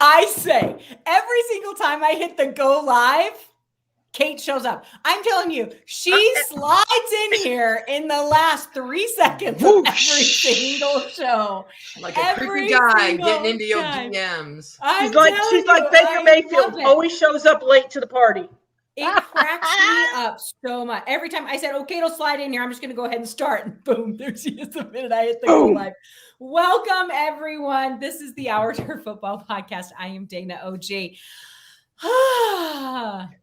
I say every single time I hit the go live, Kate shows up. I'm telling you, she slides in here in the last 3 seconds of every single show. Like a creepy guy getting into your DMs. She's like Baker Mayfield, always shows up late to the party. It cracks me up so much. Every time I said, okay, it'll slide in here, I'm just going to go ahead and start. And boom, there she is the minute I hit the go live. Welcome, everyone. This is the Our Turf Football Podcast. I am Dana OG.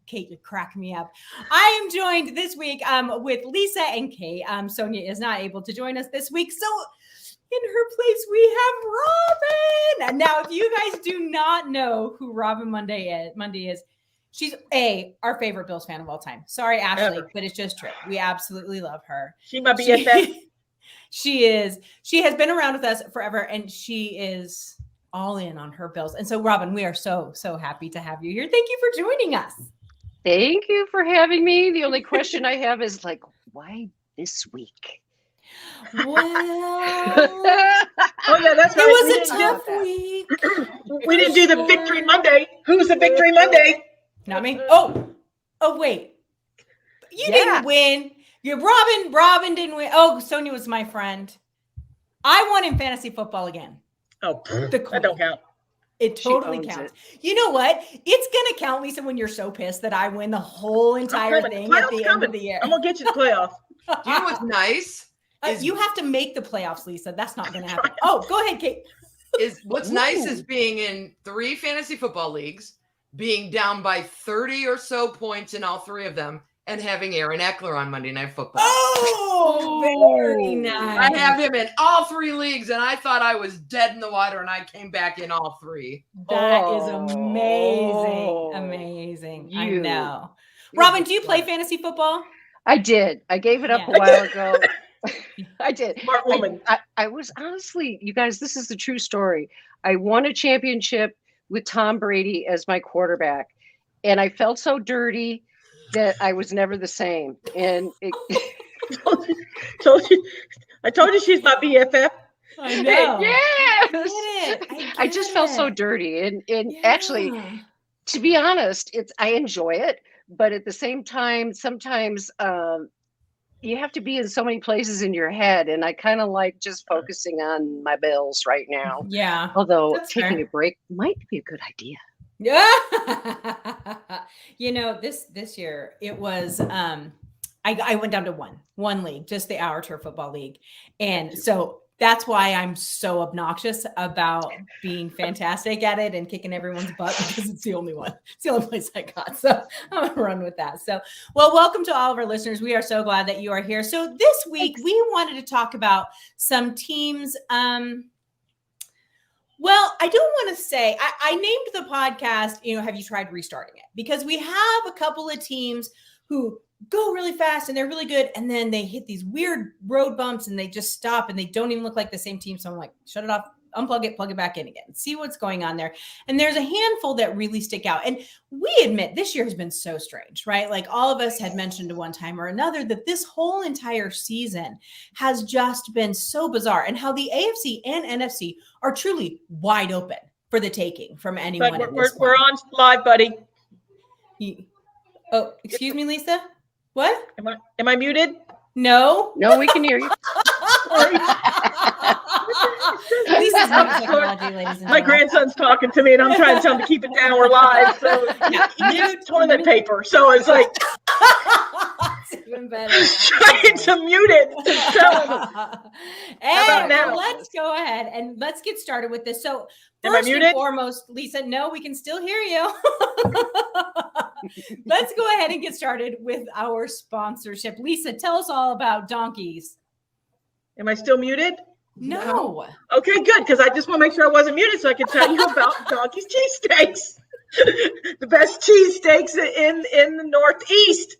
Kate, you crack me up. I am joined this week with Lisa and Kate. Sonia is not able to join us this week, so in her place we have Robyn. And now, if you guys do not know who Robyn Mundy is, she's our favorite Bills fan of all time. Sorry, Ashley, but it's just true. We absolutely love her. She might be BFF. She is. She has been around with us forever, and she is all in on her Bills. And so, Robyn, we are so happy to have you here. Thank you for joining us. Thank you for having me. The only question I have is why this week? Well, that's right. It was a tough week. We didn't do the Victory Monday. Who's the Victory Monday? Not me. Oh, wait. You didn't win. Robyn didn't win. Oh, Sonia was my friend. I won in fantasy football again. Oh, that don't count. It totally counts. You know what? It's going to count, Lisa, when you're so pissed that I win the whole entire thing at the end of the year. I'm going to get you the playoff. Do you know what's nice? You have to make the playoffs, Lisa. That's not going to happen. Oh, go ahead, Kate. What's nice is being in 3 fantasy football leagues, being down by 30 or so points in all 3 of them, and having Aaron Eckler on Monday Night Football. Oh, very nice. I have him in all 3 leagues, and I thought I was dead in the water, and I came back in all 3. That is amazing. Amazing. I know. Robyn, do you play fantasy football? I did. I gave it up a while ago. I did. Smart woman. I was honestly, you guys, this is the true story. I won a championship with Tom Brady as my quarterback, and I felt so dirty that I was never the same. And I told you she's my BFF. I know. Yes. I just felt so dirty. And actually, to be honest, I enjoy it. But at the same time, sometimes you have to be in so many places in your head. And I kind of like just focusing on my Bills right now. Yeah. Although taking a break might be a good idea. Yeah. This year it was I went down to one league, just the Our Turf Football League. And so that's why I'm so obnoxious about being fantastic at it and kicking everyone's butt, because it's the only one. It's the only place I got. So I'm going to run with that. So, well, welcome to all of our listeners. We are so glad that you are here. So this week we wanted to talk about some teams. Well, I don't want to say, I named the podcast, have you tried restarting it? Because we have a couple of teams who go really fast and they're really good, and then they hit these weird road bumps and they just stop and they don't even look like the same team. So I'm like, shut it off, unplug it, plug it back in again, see what's going on there. And there's a handful that really stick out. And we admit this year has been so strange, right? Like all of us had mentioned one time or another that this whole entire season has just been so bizarre, and how the AFC and NFC are truly wide open for the taking from anyone. But we're on live, buddy. Oh, excuse me, Lisa? What? Am I muted? No. No, we can hear you. Lisa's technology, ladies and My gentlemen. grandson's talking to me, and I'm trying to tell him to keep it down. We're live. So he used toilet paper. So it's like, It's even better. trying to mute it. To tell him. Hey, now? let's go ahead and let's get started with this. So Am I first and muted? foremost, Lisa, no, we can still hear you. Let's go ahead and get started with our sponsorship. Lisa, tell us all about donkeys. Am I still muted? No. Okay, good, because I just want to make sure I wasn't muted so I could tell you about Donkey's cheesesteaks. The best cheesesteaks in the Northeast.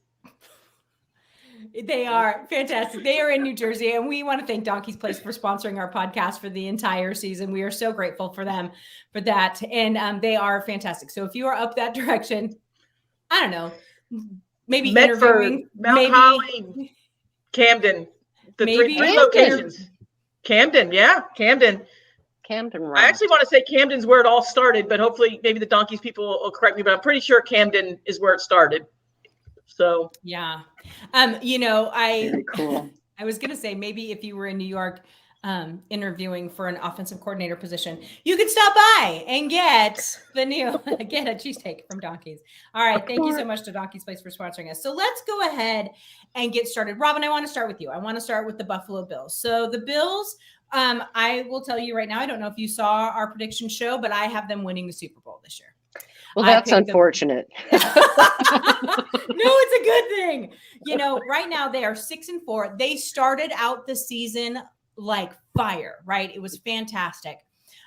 They are fantastic. They are in New Jersey, and we want to thank Donkey's Place for sponsoring our podcast for the entire season. We are so grateful for them for that, and they are fantastic. So if you are up that direction, I don't know, maybe Medford, interviewing, Mount Holly, Camden, the three locations. Camden, yeah, Camden. Camden run? I actually want to say Camden's where it all started, but hopefully maybe the Donkeys people will correct me, but I'm pretty sure Camden is where it started. So yeah. Very cool. I was going to say, maybe if you were in New York interviewing for an offensive coordinator position, you could stop by and get a cheesesteak from Donkeys. All right. Thank you so much to Donkeys Place for sponsoring us. So let's go ahead and get started. Robyn, I want to start with you. I want to start with the Buffalo Bills. So the Bills, I will tell you right now, I don't know if you saw our prediction show, but I have them winning the Super Bowl this year. Well, that's unfortunate. No, it's a good thing. Right now they are 6-4. They started out the season like fire, right? It was fantastic.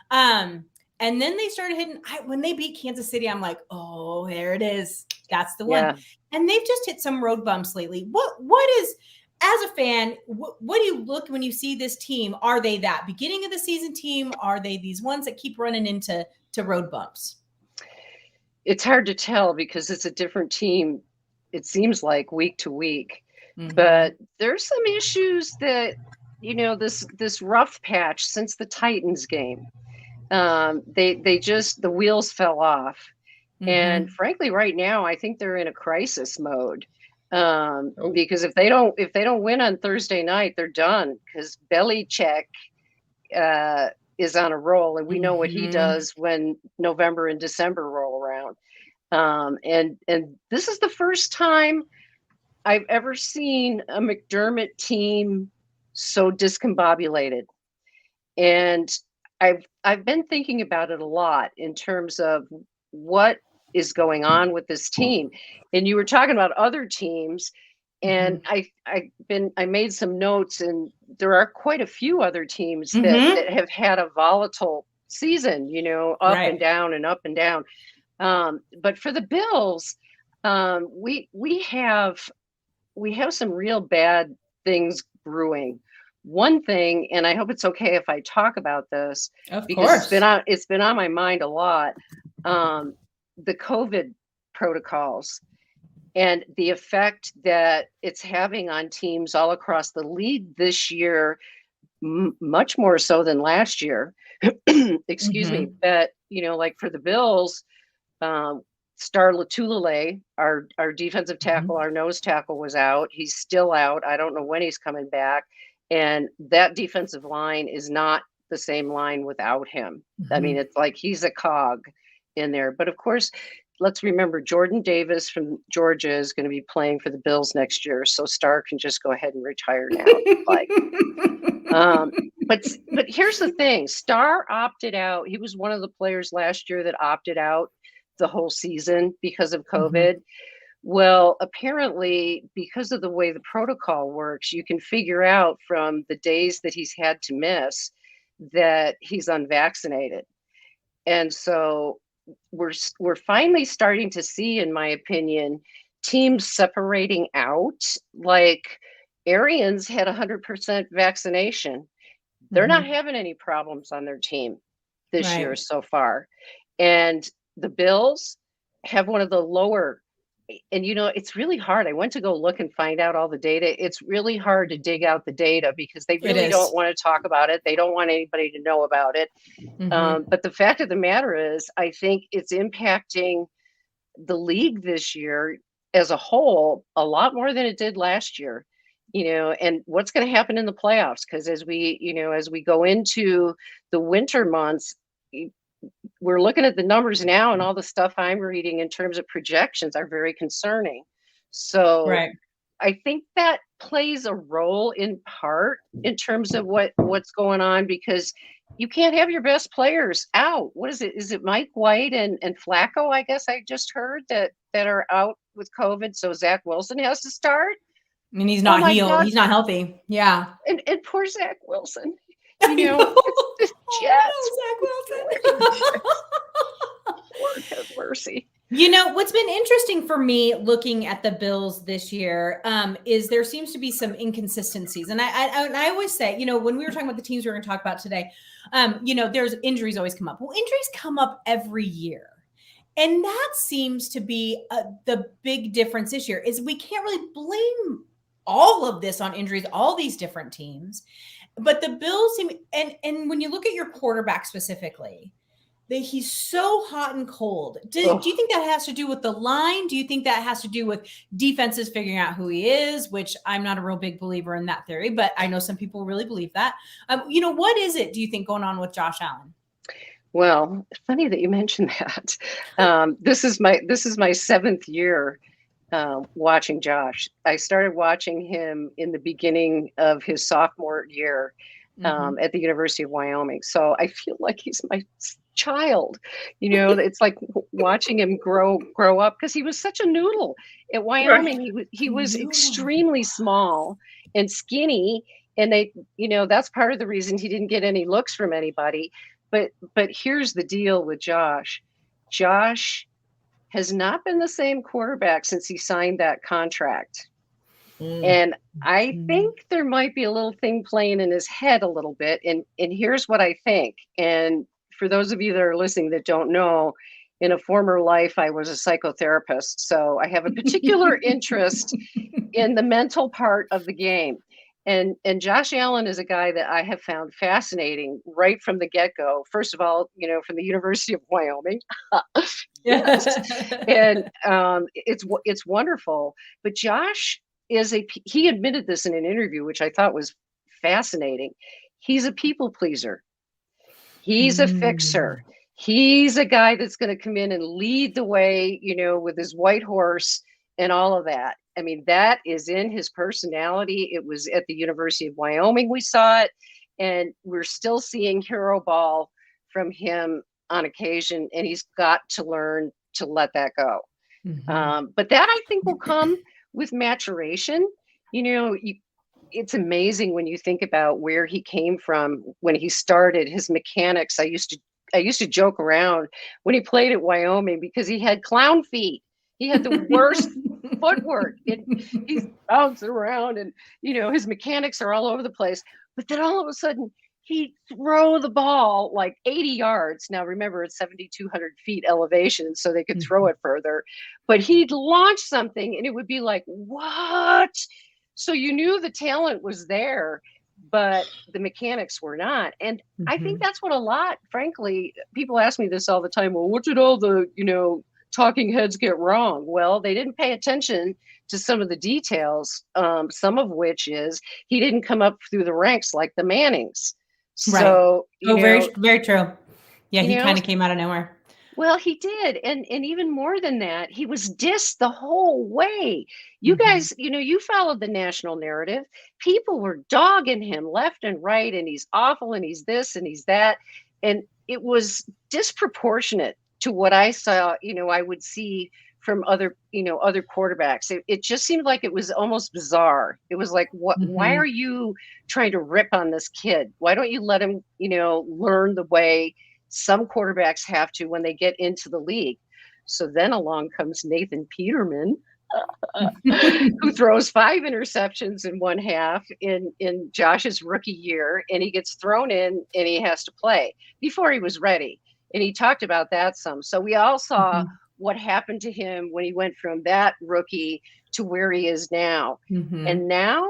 And then they started hitting, when they beat Kansas City, I'm like, oh, there it is. That's the one. And they've just hit some road bumps lately. What is, as a fan, what do you look when you see this team? Are they that beginning of the season team? Are they these ones that keep running into road bumps? It's hard to tell because it's a different team, it seems like, week to week. Mm-hmm. But there's some issues that, this rough patch since the Titans game. The wheels fell off. Mm-hmm. And frankly, right now, I think they're in a crisis mode. Because if they don't win on Thursday night, they're done, because Belichick is on a roll, and we know what he does when November and December roll around. And this is the first time I've ever seen a McDermott team so discombobulated. And I've been thinking about it a lot in terms of what is going on with this team. And you were talking about other teams, and I made some notes, and there are quite a few other teams that have had a volatile season, up and down and up and down. But for the Bills, we have some real bad things brewing. One thing, and I hope it's okay if I talk about this, because it's been on my mind a lot. The COVID protocols and the effect that it's having on teams all across the league this year, much more so than last year. Excuse me. But, like for the Bills, Star Latulele, our defensive tackle, our nose tackle, was out. He's still out. I don't know when he's coming back. And that defensive line is not the same line without him. I mean, it's like he's a cog in there. But of course, let's remember Jordan Davis from Georgia is going to be playing for the Bills next year. So Star can just go ahead and retire now. But here's the thing. Star opted out. He was one of the players last year that opted out the whole season because of COVID. Well, apparently, because of the way the protocol works, you can figure out from the days that he's had to miss that he's unvaccinated. And so we're finally starting to see, in my opinion, teams separating out. Like Arians had 100% vaccination. They're not having any problems on their team this year so far. And the Bills have one of the lower, and it's really hard. I went to go look and find out all the data. It's really hard to dig out the data because they really don't want to talk about it. They don't want anybody to know about it. But the fact of the matter is, I think it's impacting the league this year as a whole a lot more than it did last year. And what's going to happen in the playoffs? Because as we go into the winter months, we're looking at the numbers now, and all the stuff I'm reading in terms of projections are very concerning. So I think that plays a role in part in terms of what's going on, because you can't have your best players out. What is it? Is it Mike White and Flacco? I guess I just heard that are out with COVID. So Zach Wilson has to start. I mean, he's not healed. God. He's not healthy. Yeah. And poor Zach Wilson. Zach Wilson. Lord have mercy. What's been interesting for me looking at the Bills this year is there seems to be some inconsistencies. And I always say, when we were talking about the teams we were going to talk about today, there's injuries always come up. Well, injuries come up every year. And that seems to be the big difference this year is we can't really blame all of this on injuries, all these different teams. But the Bills seem, and when you look at your quarterback specifically, he's so hot and cold. Do you think that has to do with the line? Do you think that has to do with defenses figuring out who he is, which I'm not a real big believer in that theory, but I know some people really believe that. What is it, do you think, going on with Josh Allen? Well, funny that you mentioned that. This is my seventh year watching Josh. I started watching him in the beginning of his sophomore year at the University of Wyoming. So I feel like he's my child. It's like watching him grow up, because he was such a noodle at Wyoming. He was extremely small and skinny, and that's part of the reason he didn't get any looks from anybody. But here's the deal with Josh. Josh has not been the same quarterback since he signed that contract. And I think there might be a little thing playing in his head a little bit. And here's what I think. And for those of you that are listening that don't know, in a former life, I was a psychotherapist. So I have a particular interest in the mental part of the game. And Josh Allen is a guy that I have found fascinating right from the get-go. First of all, from the University of Wyoming. Yes. And it's wonderful. But Josh he admitted this in an interview, which I thought was fascinating. He's a people pleaser. He's a fixer. He's a guy that's going to come in and lead the way, with his white horse and all of that. I mean, that is in his personality. It was at the University of Wyoming we saw it, and we're still seeing hero ball from him on occasion, and he's got to learn to let that go. But that, I think, will come with maturation. It's amazing when you think about where he came from when he started his mechanics. I used to joke around when he played at Wyoming because he had clown feet. He had the worst footwork. He's bouncing around, and his mechanics are all over the place. But then all of a sudden, he'd throw the ball like 80 yards. Now, remember, it's 7,200 feet elevation, so they could throw it further. But he'd launch something, and it would be like, what? So you knew the talent was there, but the mechanics were not. And I think that's what frankly, people ask me this all the time. Well, what did all the, talking heads get wrong? Well, they didn't pay attention to some of the details, some of which is he didn't come up through the ranks like the Mannings. So, very, very true. Yeah, he kind of came out of nowhere. Well, he did. And even more than that, he was dissed the whole way. You guys, you followed the national narrative. People were dogging him left and right, and he's awful, and he's this, and he's that. And it was disproportionate to what I saw, I would see from other quarterbacks. It just seemed like it was almost bizarre. It was like, why are you trying to rip on this kid? Why don't you let him, learn the way some quarterbacks have to when they get into the league? So then along comes Nathan Peterman, who throws 5 interceptions in one half in Josh's rookie year, and he gets thrown in and he has to play before he was ready. And he talked about that some. So we all saw what happened to him when he went from that rookie to where he is now. And now,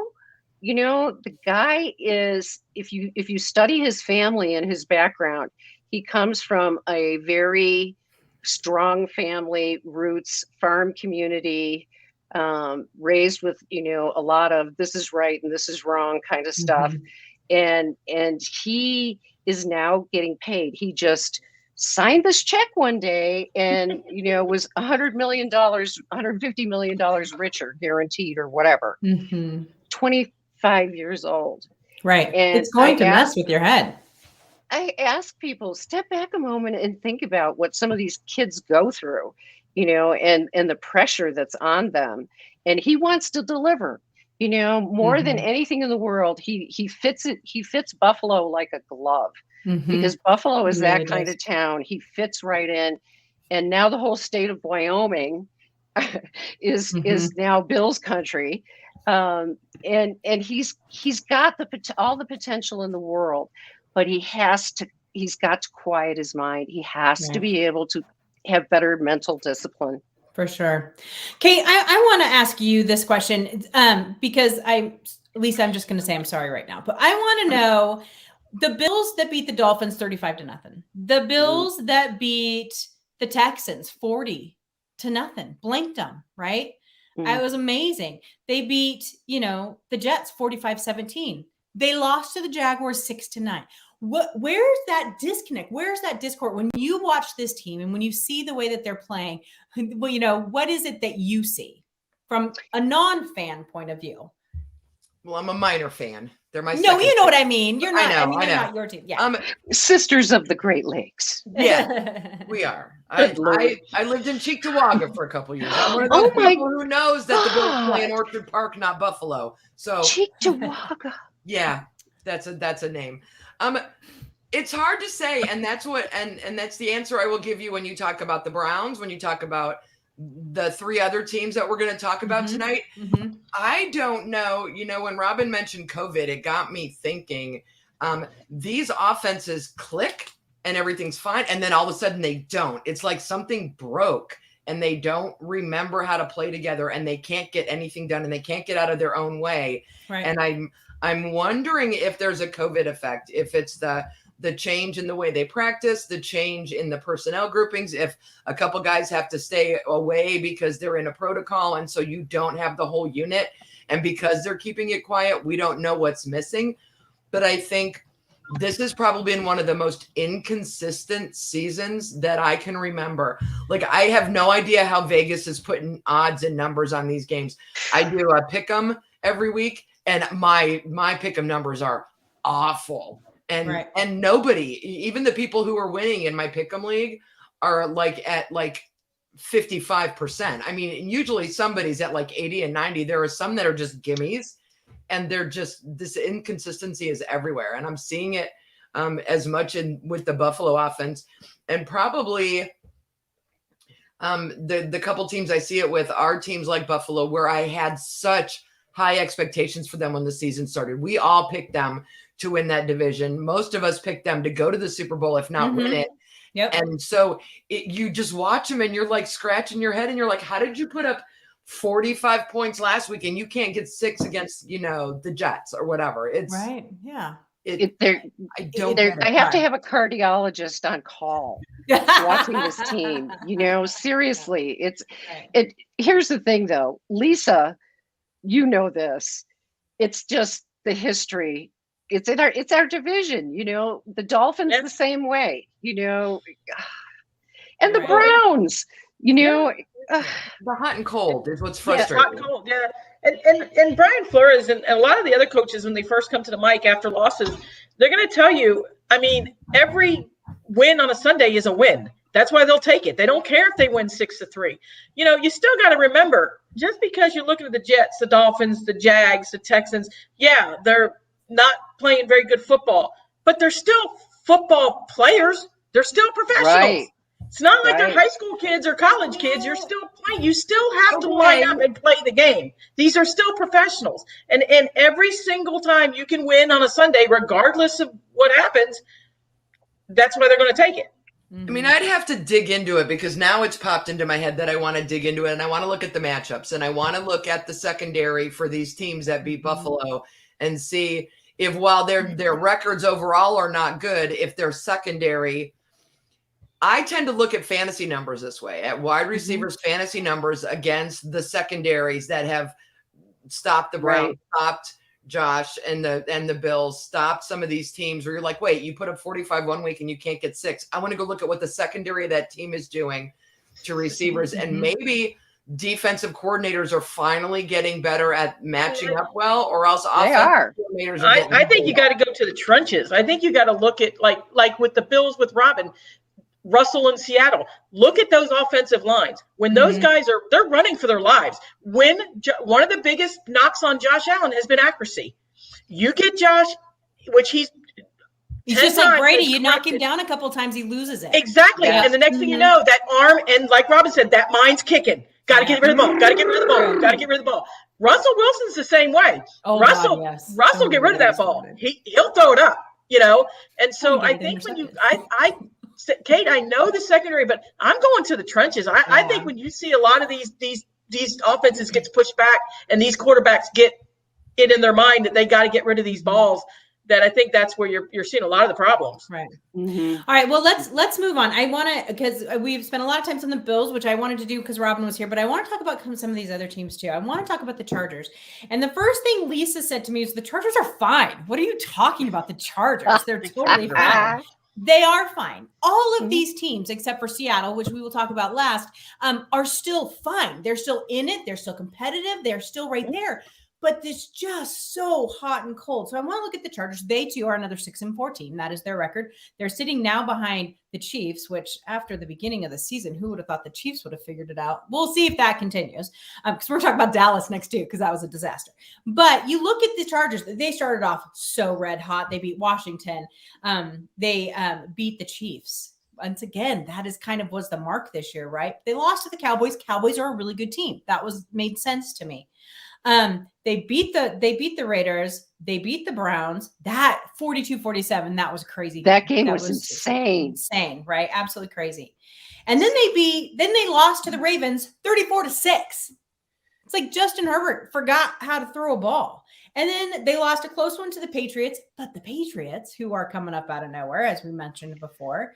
the guy is, if you study his family and his background, he comes from a very strong family, roots, farm community, raised with, a lot of this is right and this is wrong kind of stuff. And he is now getting paid. He just signed this check one day and, was $100 million, $150 million richer, guaranteed or whatever. 25 years old. Right. And it's going to mess with your head. I ask people, step back a moment and think about what some of these kids go through, and the pressure that's on them. And he wants to deliver, more than anything in the world. He fits it. He fits Buffalo like a glove. Because Buffalo is that kind of town. He fits right in. And now the whole state of Wyoming is now Bill's country. And he's got all the potential in the world, but he's got to quiet his mind. He has to be able to have better mental discipline. For sure. Kate, I want to ask you this question because Lisa, I'm just going to say I'm sorry right now, but I want to know the Bills that beat the Dolphins 35-0, the Bills that beat the Texans 40-0, blanked them, right? It was amazing. They beat, the Jets 45-17. They lost to the Jaguars 6-9. Where's that disconnect? Where's that discord when you watch this team and when you see the way that they're playing? Well, what is it that you see from a non-fan point of view? Well, I'm a minor fan. They're my no, you know what I mean. You're not. I know. They're not your team. Yeah, sisters of the Great Lakes. Yeah, we are. I lived in Cheektowaga for a couple years. I'm one of those people who knows that the Bills play in Orchard Park, not Buffalo. So Cheektowaga. Yeah, that's a name. It's hard to say, and that's what and that's the answer I will give you when you talk about the Browns, when you talk about the three other teams that we're going to talk about tonight. I don't know. When Robyn mentioned COVID, it got me thinking, these offenses click and everything's fine. And then all of a sudden they don't. It's like something broke and they don't remember how to play together and they can't get anything done and they can't get out of their own way. Right. And I'm wondering if there's a COVID effect, if it's the change in the way they practice, the change in the personnel groupings, if a couple guys have to stay away because they're in a protocol and so you don't have the whole unit, and because they're keeping it quiet, we don't know what's missing. But I think this has probably been one of the most inconsistent seasons that I can remember. Like, I have no idea how Vegas is putting odds and numbers on these games. I do a pick 'em every week, and my pick 'em numbers are awful. And nobody, even the people who are winning in my pick'em league, are at 55%. I mean, usually somebody's at 80 and 90. There are some that are just gimmies, and they're just, this inconsistency is everywhere. And I'm seeing it as much with the Buffalo offense, and probably the couple teams I see it with are teams like Buffalo, where I had such high expectations for them when the season started. We all picked them to win that division. Most of us picked them to go to the Super Bowl, if not win it. Yep. And so you just watch them and you're scratching your head and you're like, how did you put up 45 points last week and you can't get 6 against, the Jets or whatever? It's right. Yeah. I have to have a cardiologist on call watching this team. Seriously, here's the thing though, Lisa, this. It's just the history. It's our division, the Dolphins the same way, and the Browns, the hot and cold is what's frustrating. Hot and cold, yeah. And Brian Flores and a lot of the other coaches, when they first come to the mic after losses, they're going to tell you, every win on a Sunday is a win. That's why they'll take it. They don't care if they win 6-3. You still got to remember, just because you're looking at the Jets, the Dolphins, the Jags, the Texans, yeah, they're not playing very good football, but they're still football players. They're still professionals. Right. It's not like they're high school kids or college kids. You're still playing. You still have to line up and play the game. These are still professionals. And every single time you can win on a Sunday, regardless of what happens, that's why they're going to take it. I'd have to dig into it, because now it's popped into my head that I want to dig into it, and I want to look at the matchups, and I want to look at the secondary for these teams that beat Buffalo and see if, while their records overall are not good, if their secondary, I tend to look at fantasy numbers this way, at wide receivers' fantasy numbers against the secondaries that have stopped the Browns, stopped Josh and the Bills, stopped some of these teams where you're like, wait, you put up 45 one week and you can't get 6. I want to go look at what the secondary of that team is doing to receivers, and maybe defensive coordinators are finally getting better at matching up well, or else offensive coordinators are I think you got to go to the trenches. I think you got to look at like with the Bills with Robyn, Russell in Seattle. Look at those offensive lines. When those guys they're running for their lives. When one of the biggest knocks on Josh Allen has been accuracy. You get Josh, which he's just like Brady. You knock him down a couple of times, he loses it. Exactly. Yeah. And the next thing you know, that arm, and like Robyn said, that mind's kicking. Got to get rid of the ball. Got to get rid of the ball. Got to get rid of the ball. Russell Wilson's the same way. Russell get rid of that ball. He'll throw it up, And so I think when Kate, I know the secondary, but I'm going to the trenches. I think when you see a lot of these offenses gets pushed back and these quarterbacks get get in their mind that they got to get rid of these balls, that I think that's where you're seeing a lot of the problems. Right. Mm-hmm. All right. Well, let's move on. I want to, because we've spent a lot of time on the Bills, which I wanted to do because Robyn was here, but I want to talk about some of these other teams too. I want to talk about the Chargers. And the first thing Lisa said to me is the Chargers are fine. What are you talking about? The Chargers? They're totally fine. They are fine. All of these teams, except for Seattle, which we will talk about last, are still fine. They're still in it. They're still competitive. They're still right there. But it's just so hot and cold. So I want to look at the Chargers. They too are another 6-4 team. That is their record. They're sitting now behind the Chiefs, which after the beginning of the season, who would have thought the Chiefs would have figured it out? We'll see if that continues. Because we're talking about Dallas next too, because that was a disaster. But you look at the Chargers. They started off so red hot. They beat Washington. They beat the Chiefs. Once again, that is kind of was the mark this year, right? They lost to the Cowboys. Cowboys are a really good team. That made sense to me. They beat the Raiders. They beat the Browns. That 42-47, that was crazy. That game was insane. Insane, right? Absolutely crazy. And then they lost to the Ravens 34-6. It's like Justin Herbert forgot how to throw a ball. And then they lost a close one to the Patriots, but the Patriots, who are coming up out of nowhere, as we mentioned before,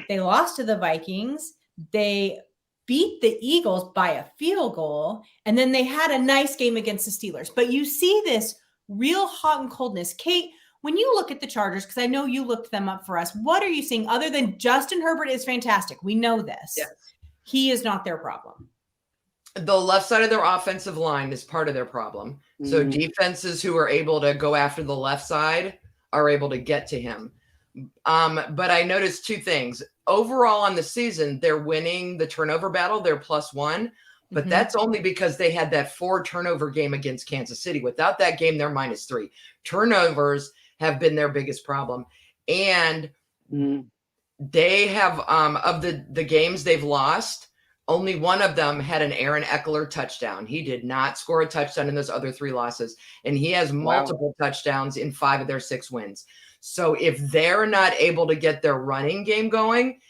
they lost to the Vikings. They beat the Eagles by a field goal, and then they had a nice game against the Steelers. But you see this real hot and coldness. Kate, when you look at the Chargers, because I know you looked them up for us, what are you seeing other than Justin Herbert is fantastic? We know this. Yes. He is not their problem. The left side of their offensive line is part of their problem. So defenses who are able to go after the left side are able to get to him. But I noticed two things. Overall on the season, they're winning the turnover battle. They're +1, but that's only because they had that 4 turnover game against Kansas City. Without that game, they're -3. Turnovers have been their biggest problem. And they have, of the games they've lost, only one of them had an Aaron Eckler touchdown. He did not score a touchdown in those other 3 losses. And he has multiple touchdowns in 5 of their 6 wins. So if they're not able to get their running game going,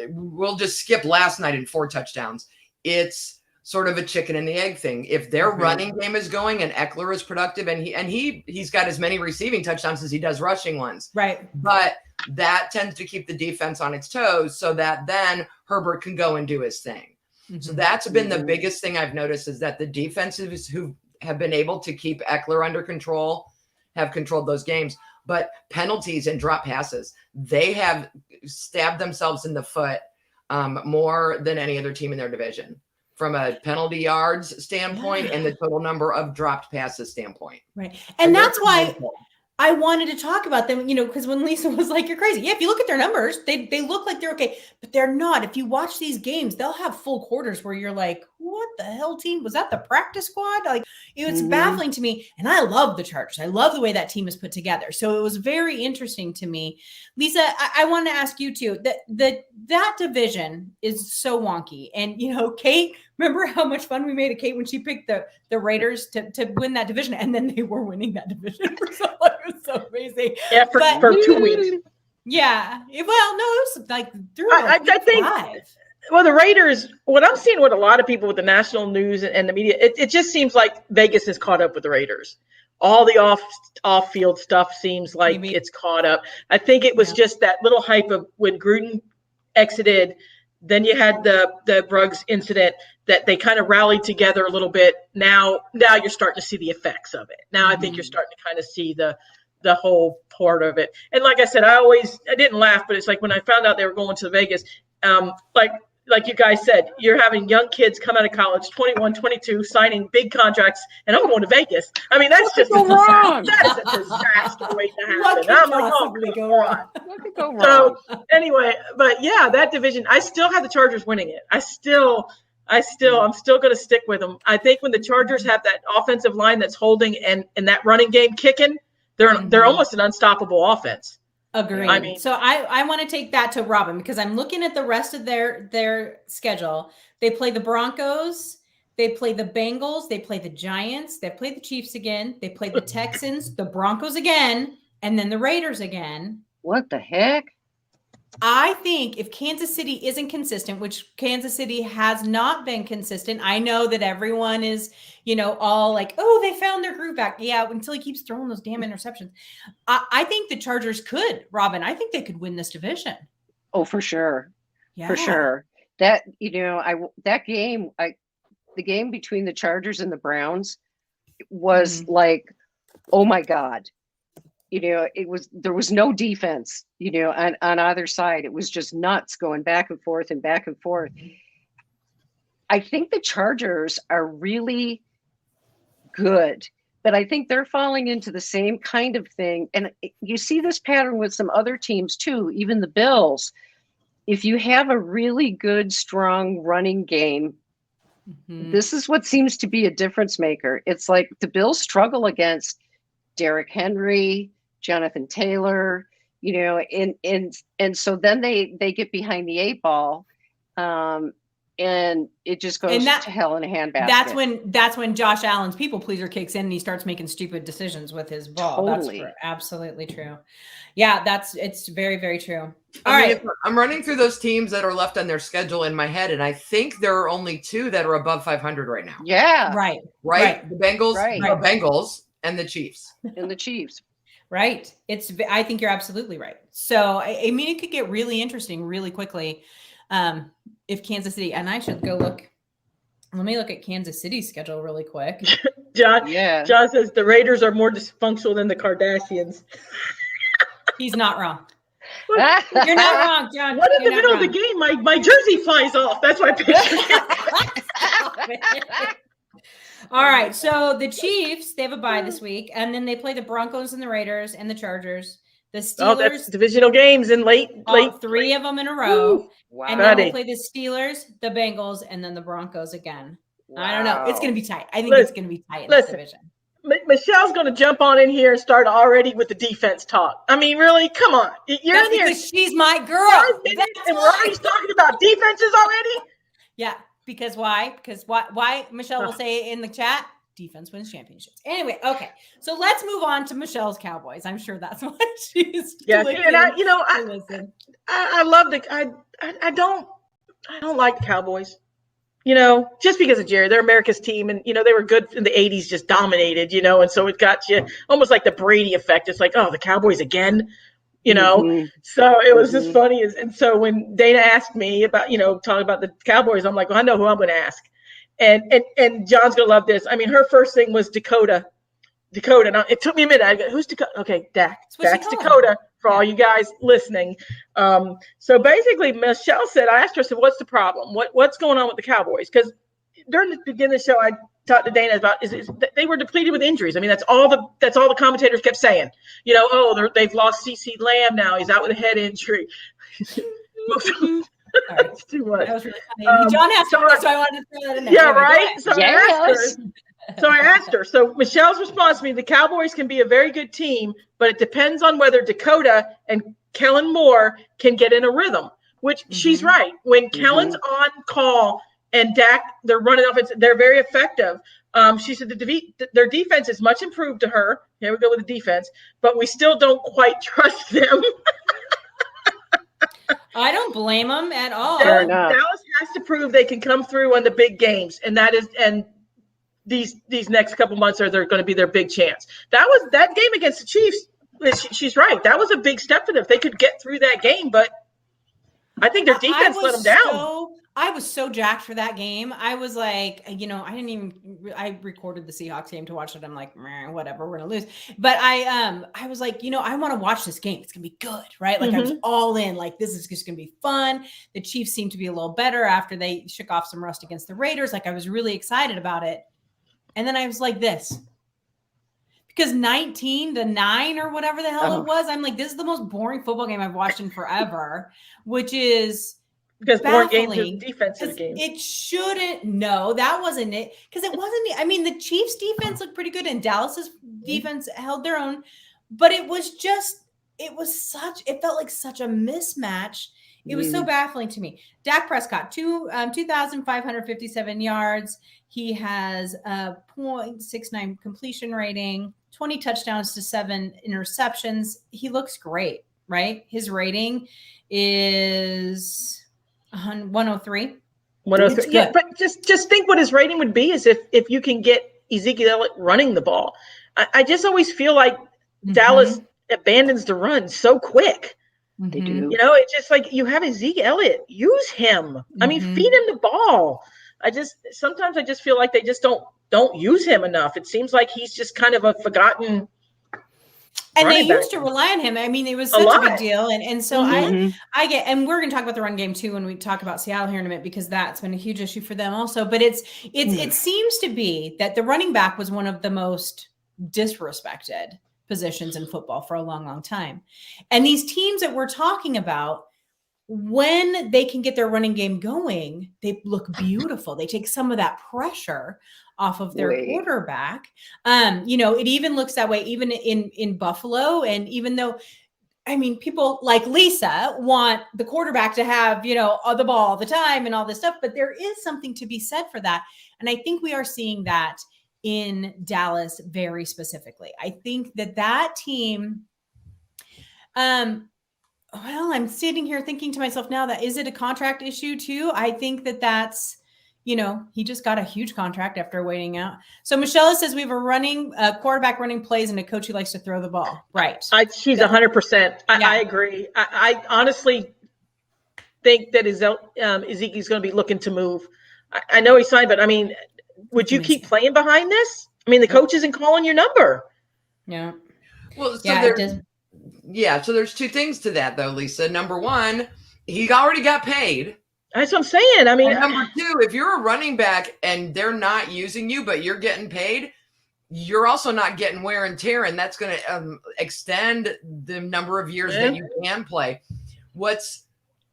we'll just skip last night in 4 touchdowns. It's sort of a chicken and the egg thing. If their running game is going and Eckler is productive and he's got as many receiving touchdowns as he does rushing ones. Right. But that tends to keep the defense on its toes so that then Herbert can go and do his thing. So that's been the biggest thing I've noticed is that the defenses who have been able to keep Eckler under control have controlled those games. But penalties and drop passes, they have stabbed themselves in the foot more than any other team in their division from a penalty yards standpoint and the total number of dropped passes standpoint. Right. And that's why I wanted to talk about them, because when Lisa was like, you're crazy. Yeah, if you look at their numbers, they look like they're okay, but they're not. If you watch these games, they'll have full quarters where you're like, what the hell team? Was that the practice squad? Like, it's baffling to me. And I love the Chargers. I love the way that team is put together. So it was very interesting to me. Lisa, I want to ask you too, that division is so wonky. And, Kate, remember how much fun we made of Kate when she picked the Raiders to win that division, and then they were winning that division for so long. It was so amazing. Yeah, for 2 weeks. Yeah. Well, no, it was like through I think. Well, the Raiders, what I'm seeing with a lot of people with the national news and the media, it just seems like Vegas has caught up with the Raiders. All the off-field stuff seems like it's caught up. I think it was just that little hype of when Gruden exited. Then you had the Bruggs incident that they kind of rallied together a little bit. Now you're starting to see the effects of it. Now I think you're starting to kind of see the whole part of it. And like I said, I didn't laugh, but it's like when I found out they were going to Vegas, like you guys said, you're having young kids come out of college, 21, 22, signing big contracts, and I'm going to Vegas. I mean, that's just wrong. That is a disaster waiting to happen. What could possibly go wrong? What could go wrong? So anyway, but yeah, that division, I still have the Chargers winning it. I'm still going to stick with them. I think when the Chargers have that offensive line that's holding and that running game kicking, they're almost an unstoppable offense. Agreed. So I want to take that to Robyn because I'm looking at the rest of their schedule. They play the Broncos, they play the Bengals, they play the Giants, they play the Chiefs again, they play the Texans, the Broncos again, and then the Raiders again. What the heck? I think if Kansas City isn't consistent, which Kansas City has not been consistent, I know that everyone is, all like, oh, they found their groove back. Yeah, until he keeps throwing those damn interceptions. I think the Chargers could, Robyn. I think they could win this division. Oh, for sure. Yeah. For sure. That, the game between the Chargers and the Browns was like, oh my God. There was no defense, on either side. It was just nuts going back and forth and back and forth. I think the Chargers are really good, but I think they're falling into the same kind of thing. And you see this pattern with some other teams too, even the Bills. If you have a really good, strong running game, this is what seems to be a difference maker. It's like the Bills struggle against Derrick Henry, Jonathan Taylor, and so then they get behind the 8 ball, and it just goes to hell in a handbasket. That's when Josh Allen's people pleaser kicks in and he starts making stupid decisions with his ball. Totally. That's absolutely true. Yeah, it's very, very true. All right. I'm running through those teams that are left on their schedule in my head, and I think there are only 2 that are above 500 right now. Yeah. Right. The Bengals, Right. the Bengals and the Chiefs. And the Chiefs. Right. I think you're absolutely right. So, I mean, it could get really interesting really quickly if Kansas City, and I should go look. Let me look at Kansas City's schedule really quick. John says the Raiders are more dysfunctional than the Kardashians. He's not wrong. You're not wrong, John. What in the middle of the game? My jersey flies off. That's my picture. All right. So the Chiefs, they have a bye this week, and then they play the Broncos and the Raiders and the Chargers. The Steelers. Oh, that's divisional games in late. 3 of them in a row. Ooh, wow. And then we'll play the Steelers, the Bengals, and then the Broncos again. Wow. I don't know. It's going to be tight. I think it's going to be tight in this division. Michelle's going to jump on in here and start already with the defense talk. I mean, really? Come on. You're in here. She's my girl. 5 minutes and we're already talking about defenses already? Yeah. Because why? Because why Michelle will say in the chat, defense wins championships. Anyway, okay. So let's move on to Michelle's Cowboys. I'm sure that's what she's doing. And I love I don't like the Cowboys. Just because of Jerry. They're America's team, and they were good in the 80s, just dominated, and so it got you almost like the Brady effect. It's like, oh, the Cowboys again. So it was just funny. And so when Dana asked me about, talking about the Cowboys, I'm like, well, I know who I'm going to ask. And John's going to love this. I mean, her first thing was Dakota. Now, it took me a minute. I go, who's Dakota? Okay, Dak's Dakota for all you guys listening. So basically, Michelle said, I asked her, what's the problem? What's going on with the Cowboys? Because during the beginning of the show, I talked to Dana about is they were depleted with injuries. I mean, that's all the commentators kept saying. They've lost CeCe Lamb now. He's out with a head injury. It's too much. That was really funny. John asked me, so I wanted to throw that in there. Yeah, right? So I asked her. So Michelle's response to me, the Cowboys can be a very good team, but it depends on whether Dakota and Kellen Moore can get in a rhythm, which she's right. When Kellen's on call and Dak, they're running offense, they're very effective. She said their defense is much improved to her. Here we go with the defense, but we still don't quite trust them. I don't blame them at all. Dallas has to prove they can come through on the big games, and these next couple months they're going to be their big chance. That game against the Chiefs. She's right. That was a big step for them. If they could get through that game, but I think their defense let them down. I was so jacked for that game. I was like, I recorded the Seahawks game to watch it. I'm like, whatever, we're going to lose. But I was like, I want to watch this game. It's going to be good, right? Like I was all in, like, this is just going to be fun. The Chiefs seemed to be a little better after they shook off some rust against the Raiders. Like I was really excited about it. And then I was like this. Because 19-9 or whatever the hell it was, I'm like, this is the most boring football game I've watched in forever, which is because more games are defensive games. It shouldn't. No, that wasn't it. Because it wasn't. I mean, the Chiefs' defense looked pretty good, and Dallas's defense held their own. But it felt like such a mismatch. It was so baffling to me. Dak Prescott, 2,557 yards. He has a 0.69 completion rating, 20 touchdowns to 7 interceptions. He looks great. right? His rating is 103. 103. Yeah, but just think what his rating would be is if you can get Ezekiel Elliott running the ball. I just always feel like Dallas abandons the run so quick. They do. You know, it's just like you have Ezekiel Elliott. Use him. I mean, feed him the ball. Sometimes I just feel like they just don't use him enough. It seems like he's just kind of a forgotten. And they used to rely on him. I mean, it was such a big deal. And so I get, and we're going to talk about the run game too when we talk about Seattle here in a minute, because that's been a huge issue for them also. But it seems to be that the running back was one of the most disrespected positions in football for a long, long time. And these teams that we're talking about, when they can get their running game going, they look beautiful. They take some of that pressure off of their quarterback. You know, it even looks that way even in Buffalo. And even though, I mean, people like Lisa want the quarterback to have, you know, the ball all the time and all this stuff, but there is something to be said for that. And I think we are seeing that in Dallas very specifically. I think that team, well, I'm sitting here thinking to myself now that is it a contract issue too? I think that's, you know, he just got a huge contract after waiting out. So Michelle says we have a quarterback running plays and a coach who likes to throw the ball. Right. She's 100%. I agree. I honestly think that Ezekiel's going to be looking to move. I know he signed, but I mean, would you keep playing behind this? I mean, the coach isn't calling your number. Yeah. Well, so there's two things to that though, Lisa. Number one, he already got paid. That's what I'm saying. I mean, and number two, if you're a running back and they're not using you, but you're getting paid, you're also not getting wear and tear, and that's going to extend the number of years that you can play. What's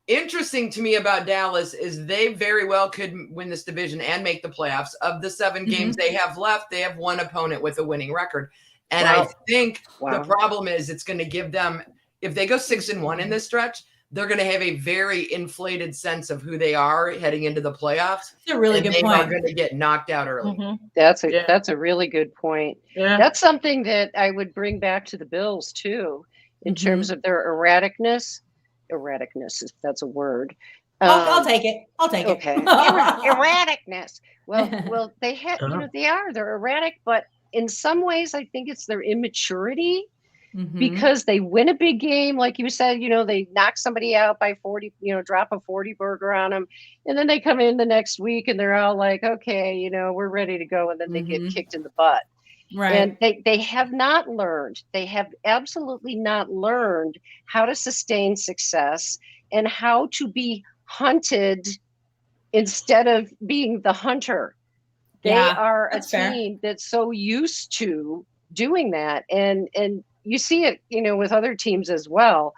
interesting to me about Dallas is they very well could win this division and make the playoffs. Of the 7 games they have left, they have one opponent with a winning record. And I think the problem is it's going to give them, if they go 6-1 in this stretch, they're going to have a very inflated sense of who they are heading into the playoffs. That's a really good point. They are going to get knocked out early. That's a really good point. Yeah. That's something that I would bring back to the Bills too, in terms of their erraticness, if that's a word. I'll take it. Okay. Erraticness. Well, they have, they're erratic, but in some ways, I think it's their immaturity. Because they win a big game, like you said, you know, they knock somebody out by 40, you know, drop a 40 burger on them. And then they come in the next week and they're all like, okay, you know, we're ready to go. And then they get kicked in the butt. Right. And they have not learned. They have absolutely not learned how to sustain success and how to be hunted instead of being the hunter. They are a team that's so used to doing that. And you see it, you know, with other teams as well.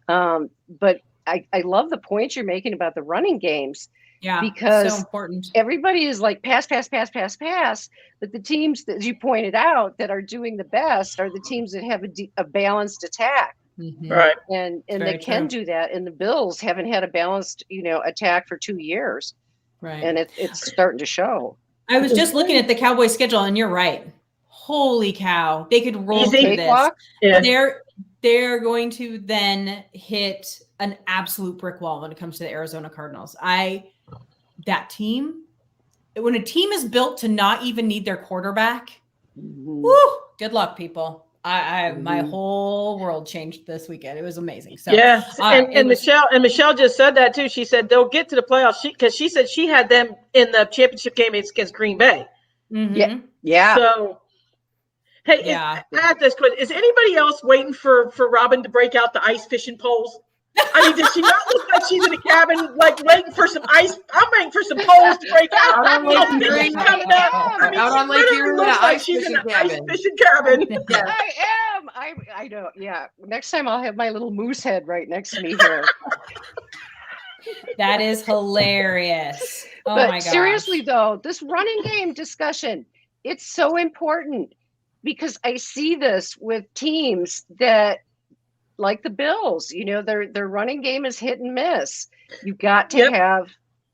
But I love the point you're making about the running games. Yeah, because so important. Everybody is like pass. But the teams that you pointed out that are doing the best are the teams that have a balanced attack. Right. And they can do that. And the Bills haven't had a balanced, you know, attack for 2 years. Right. And it's starting to show. I was just looking at the Cowboys schedule and you're right. Holy cow. They could roll through this. Yeah. They're going to then hit an absolute brick wall when it comes to the Arizona Cardinals. That team, when a team is built to not even need their quarterback, woo, good luck, people. My whole world changed this weekend. It was amazing. So Michelle just said that too. She said they'll get to the playoffs because she said she had them in the championship game against Green Bay. Yeah. So, hey, I have this question: is anybody else waiting for Robyn to break out the ice fishing poles? I mean, does she not look like she's in a cabin, like waiting for some ice? I'm waiting for some poles to break out. Out on Lake Erie, like she's in an ice fishing cabin. I am. I know. Yeah. Next time I'll have my little moose head right next to me here. That is hilarious. Oh but my gosh. Seriously though, this running game discussion, it's so important because I see this with teams that, like the Bills, you know, their running game is hit and miss. You got to have,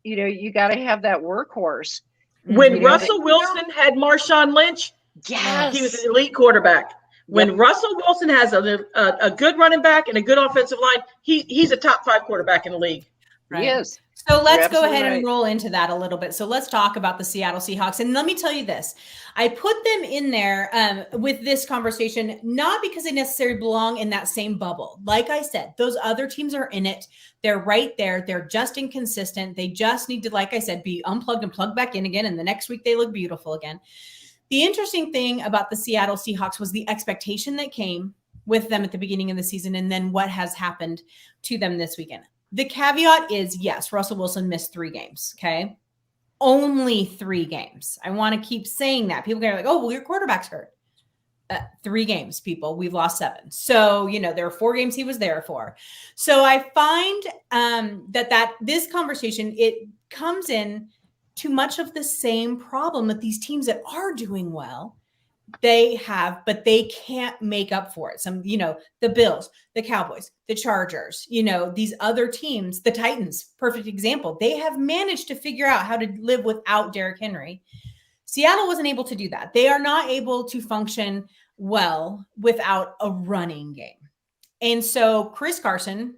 you know, you got to have that workhorse. When Russell Wilson had Marshawn Lynch, he was an elite quarterback. When Russell Wilson has a good running back and a good offensive line, he's a top 5 quarterback in the league. Right. Yes. So let's go ahead and roll into that a little bit. So let's talk about the Seattle Seahawks. And let me tell you this. I put them in there with this conversation, not because they necessarily belong in that same bubble. Like I said, those other teams are in it. They're right there. They're just inconsistent. They just need to, like I said, be unplugged and plugged back in again. And the next week they look beautiful again. The interesting thing about the Seattle Seahawks was the expectation that came with them at the beginning of the season and then what has happened to them this weekend. The caveat is, yes, Russell Wilson missed 3 games, okay? Only 3 games. I want to keep saying that. People are like, oh, well, your quarterback's hurt. 3 games, people. We've lost 7. So, there are 4 games he was there for. So I find that this conversation, it comes in to much of the same problem that these teams that are doing well, they have, but they can't make up for it. Some, the Bills, the Cowboys, the Chargers, these other teams, the Titans, perfect example. They have managed to figure out how to live without Derrick Henry. Seattle wasn't able to do that. They are not able to function well without a running game. And so Chris Carson,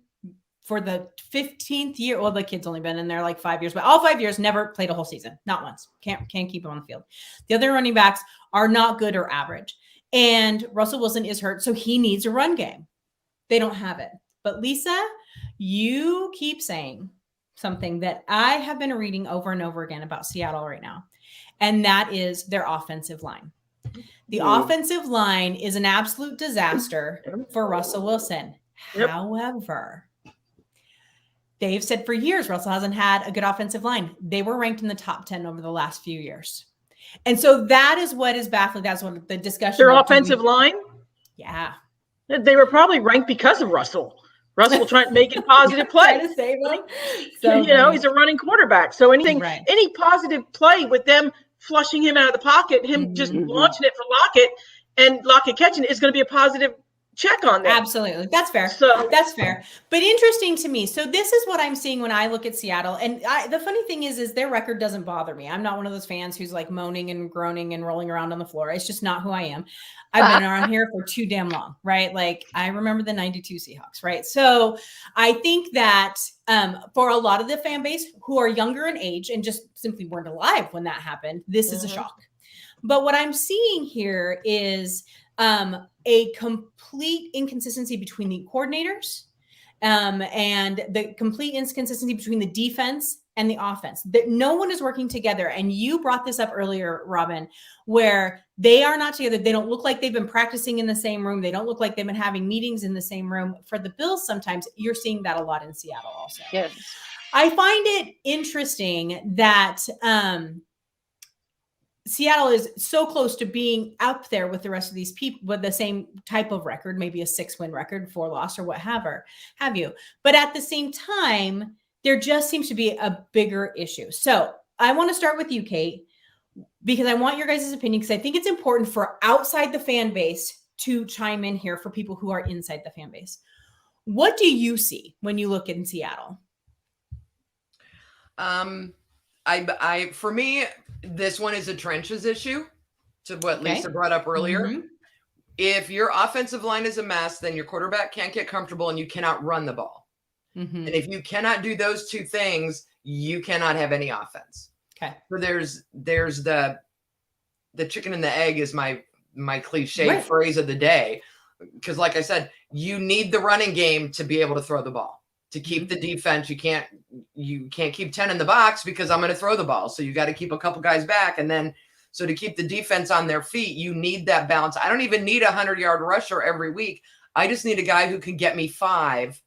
for the 15th year, well, the kid's only been in there like 5 years, but all 5 years, never played a whole season. Not once. Can't keep him on the field. The other running backs are not good or average. And Russell Wilson is hurt, so he needs a run game. They don't have it. But Lisa, you keep saying something that I have been reading over and over again about Seattle right now, and that is their offensive line. The offensive line is an absolute disaster for Russell Wilson. However, they've said for years, Russell hasn't had a good offensive line. They were ranked in the top 10 over the last few years. And so that is what is baffling. That's what the discussion. Their offensive line? Yeah. They were probably ranked because of Russell. Russell trying to make it positive play. To save him. So, he's a running quarterback. So any positive play with them flushing him out of the pocket, him just launching it for Lockett and Lockett catching it is going to be a positive check on that. Absolutely. That's fair. That's fair. But interesting to me. So this is what I'm seeing when I look at Seattle. And the funny thing is their record doesn't bother me. I'm not one of those fans who's like moaning and groaning and rolling around on the floor. It's just not who I am. I've been around here for too damn long, right? Like I remember the 92 Seahawks, right? So I think that for a lot of the fan base who are younger in age and just simply weren't alive when that happened, this is a shock. But what I'm seeing here is a complete inconsistency between the coordinators and the complete inconsistency between the defense and the offense, that no one is working together. And you brought this up earlier, Robyn, where they are not together. They don't look like they've been practicing in the same room. They don't look like they've been having meetings in the same room. For the Bills, sometimes you're seeing that a lot in Seattle also. Yes. I find it interesting that Seattle is so close to being up there with the rest of these people with the same type of record, maybe a 6-win record, 4 loss or what have you. But at the same time, there just seems to be a bigger issue. So I want to start with you, Kate, because I want your guys' opinion, because I think it's important for outside the fan base to chime in here for people who are inside the fan base. What do you see when you look in Seattle? For me, this one is a trenches issue, to what Lisa brought up earlier. Mm-hmm. If your offensive line is a mess, then your quarterback can't get comfortable and you cannot run the ball. Mm-hmm. And if you cannot do those 2 things, you cannot have any offense. Okay. So there's the chicken and the egg is my cliche phrase of the day. Because like I said, you need the running game to be able to throw the ball. To keep the defense, you can't keep 10 in the box because I'm going to throw the ball. So you got to keep a couple guys back. And then, so to keep the defense on their feet, you need that balance. I don't even need a 100-yard rusher every week. I just need a guy who can get me 5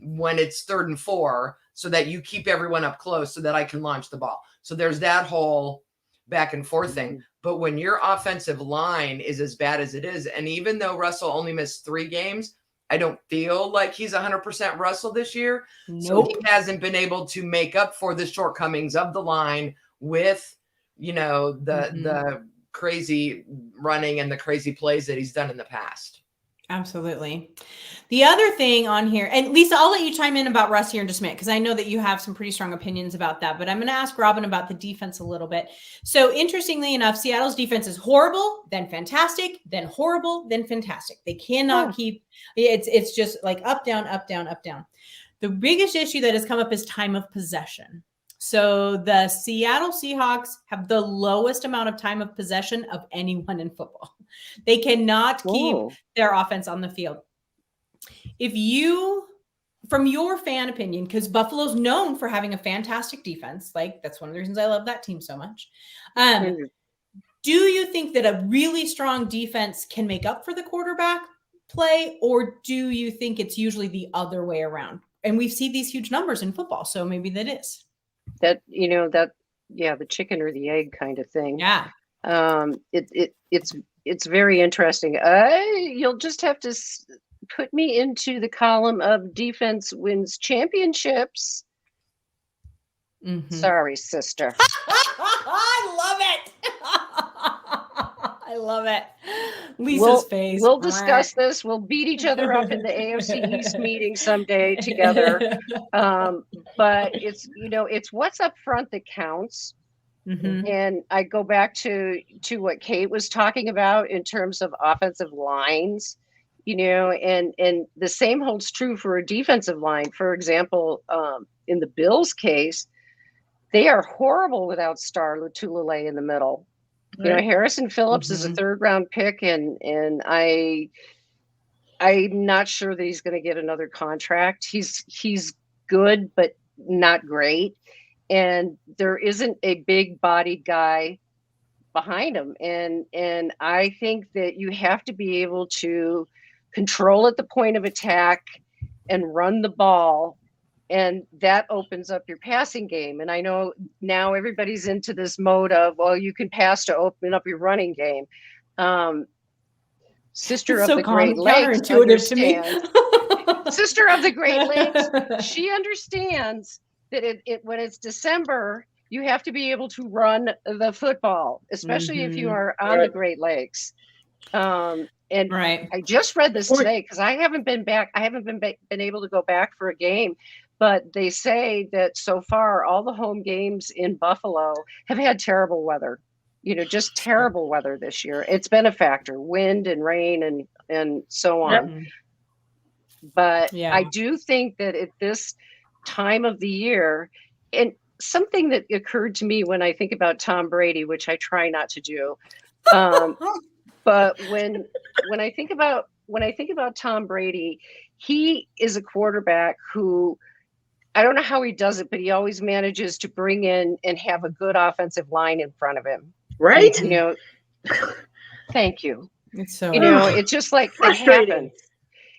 when it's 3rd and 4 so that you keep everyone up close so that I can launch the ball. So there's that whole back and forth thing. But when your offensive line is as bad as it is, and even though Russell only missed 3 games, I don't feel like he's 100% Russell this year. Nope. So he hasn't been able to make up for the shortcomings of the line with, the crazy running and the crazy plays that he's done in the past. Absolutely. The other thing on here, and Lisa, I'll let you chime in about Russ here in just a minute, because I know that you have some pretty strong opinions about that, but I'm going to ask Robyn about the defense a little bit. So interestingly enough, Seattle's defense is horrible, then fantastic, then horrible, then fantastic. They cannot keep, it's just like up, down, up, down, up, down. The biggest issue that has come up is time of possession. So the Seattle Seahawks have the lowest amount of time of possession of anyone in football. They cannot keep their offense on the field. If you, from your fan opinion, because Buffalo's known for having a fantastic defense, like that's one of the reasons I love that team so much. Do you think that a really strong defense can make up for the quarterback play, or do you think it's usually the other way around? And we've seen these huge numbers in football, so maybe that is. The chicken or the egg kind of thing. Yeah. It's very interesting. You'll just have to put me into the column of defense wins championships. Mm-hmm. Sorry, sister. I love it. I love it. Lisa's face. We'll discuss this. We'll beat each other up in the AFC East meeting someday together. But it's what's up front that counts. Mm-hmm. And I go back to what Kate was talking about in terms of offensive lines, and the same holds true for a defensive line. For example, in the Bills' case, they are horrible without Star Lotulelei in the middle. Right. Harrison Phillips is a third-round pick, and I'm not sure that he's going to get another contract. He's good, but not great. And there isn't a big-bodied guy behind him. And I think that you have to be able to control at the point of attack and run the ball. And that opens up your passing game. And I know now everybody's into this mode of, well, you can pass to open up your running game. Sister of the Great Lakes understands. Sister of the Great Lakes, she understands that when it's December, you have to be able to run the football, especially if you are on the Great Lakes. I just read this today because I haven't been back. I haven't been able to go back for a game, but they say that so far all the home games in Buffalo have had terrible weather. Just terrible weather this year. It's been a factor, wind and rain and so on. But I do think that at this time of the year, and something that occurred to me when I think about Tom Brady, which I try not to do, but when I think about Tom Brady, he is a quarterback who, I don't know how he does it, but he always manages to bring in and have a good offensive line in front of him. Right? Thank you. It's so it's just like frustrating.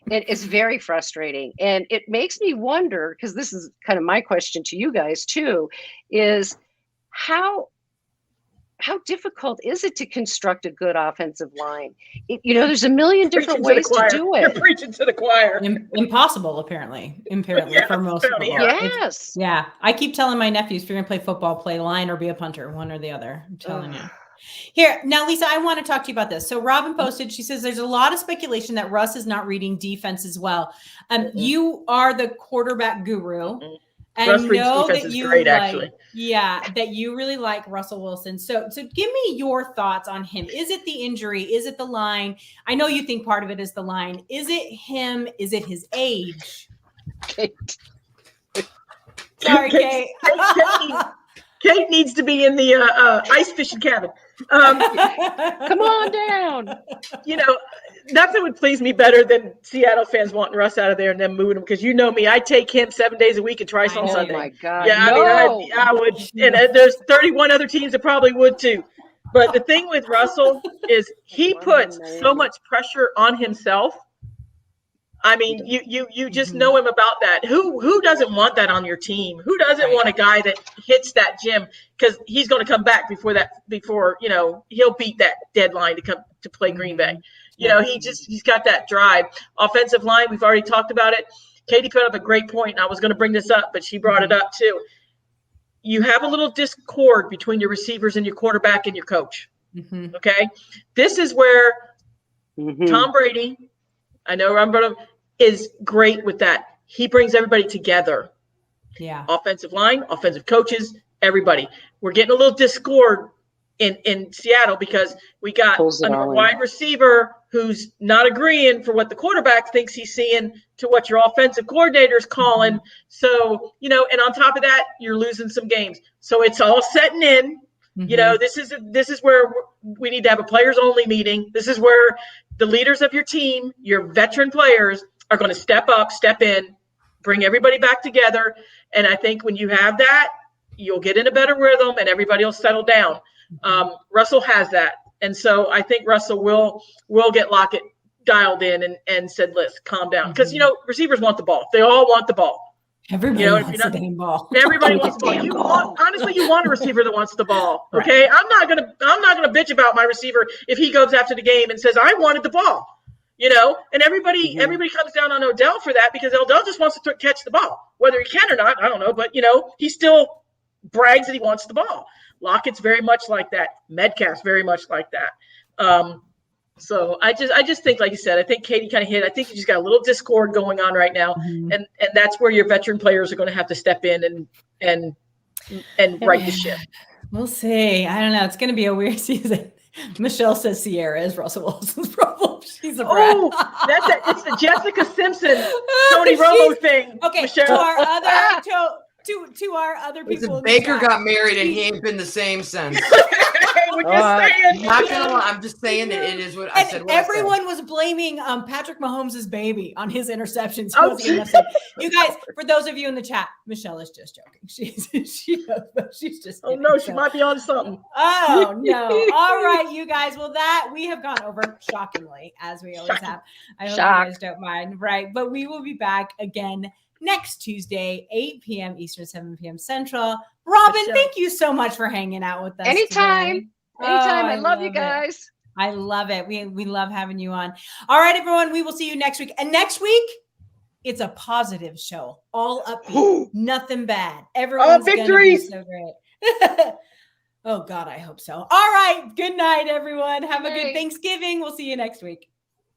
It's very frustrating. And it makes me wonder, because this is kind of my question to you guys too, is how difficult is it to construct a good offensive line? There's a million different ways to do it. You're preaching to the choir. Impossible, apparently for most people. Yes. I keep telling my nephews, if you're going to play football, play line or be a punter, one or the other. I'm telling you. Here, now, Lisa, I want to talk to you about this. So Robyn posted, she says, there's a lot of speculation that Russ is not reading defense as well. You are the quarterback guru. And I know that you great, that you really like Russell Wilson. So give me your thoughts on him. Is it the injury? Is it the line? I know you think part of it is the line. Is it him? Is it his age? Kate. Sorry, Kate. Kate needs to be in the ice fishing cabin. Come on down. Nothing would please me better than Seattle fans wanting Russ out of there and then moving him, because me, I take him 7 days a week and twice on Sunday. Oh my God! Yeah, no. I would, and there's 31 other teams that probably would too. But the thing with Russell is he puts so much pressure on himself. I mean, you just know him about that. Who doesn't want that on your team? Who doesn't want a guy that hits that gym, because he's going to come back before he'll beat that deadline to come to play Green Bay. He's got that drive. Offensive line, we've already talked about it. Katie put up a great point, and I was going to bring this up, but she brought it up too. You have a little discord between your receivers and your quarterback and your coach. Okay, this is where Tom Brady I know Robyn Mundy is great with that. He brings everybody together. Yeah. Offensive line, offensive coaches, everybody. We're getting a little discord in Seattle because we got a wide receiver who's not agreeing for what the quarterback thinks he's seeing to what your offensive coordinator's calling. So, and on top of that, you're losing some games. So it's all setting in. This is where we need to have a players only meeting. This is where the leaders of your team, your veteran players, are going to step up, step in, bring everybody back together. And I think when you have that, you'll get in a better rhythm and everybody will settle down. Russell has that. And so I think Russell will get Lockett dialed in and said, let's calm down. Because, receivers want the ball. They all want the ball. Everybody wants the damn ball. Everybody wants the ball. Honestly, you want a receiver that wants the ball. Okay. Right. I'm not gonna bitch about my receiver if he goes after the game and says, I wanted the ball. And everybody comes down on Odell for that because Odell just wants to catch the ball. Whether he can or not, I don't know. But, he still brags that he wants the ball. Lockett's very much like that. Metcalf's very much like that. So I just think, like you said, I think Katie kind of hit. I think you just got a little discord going on right now, and that's where your veteran players are going to have to step in and right the ship. We'll see. I don't know. It's going to be a weird season. Michelle says Sierra is Russell Wilson's problem. She's a brat. Oh, that's it. It's the Jessica Simpson, Tony Romo thing. Okay, Michelle. to our other to our other people. Baker got married and he ain't been the same since. We're just saying. Not gonna lie, I'm just saying that it is what I said. Everyone was blaming Patrick Mahomes' baby on his interceptions. You guys, for those of you in the chat, Michelle is just joking. She's just. Oh no, she might be on something. Oh no! All right, you guys. Well, we have gone over shockingly, as we always have. I hope you guys don't mind, right? But we will be back again next Tuesday, 8 p.m. Eastern, 7 p.m. Central. Robyn, thank you so much for hanging out with us. Anytime. I love you guys. I love it. We love having you on. All right, everyone. We will see you next week. And next week, it's a positive show. All upbeat. Nothing bad. Everyone's going to be so great. Oh, God, I hope so. All right. Good night, everyone. Have a good Thanksgiving. We'll see you next week.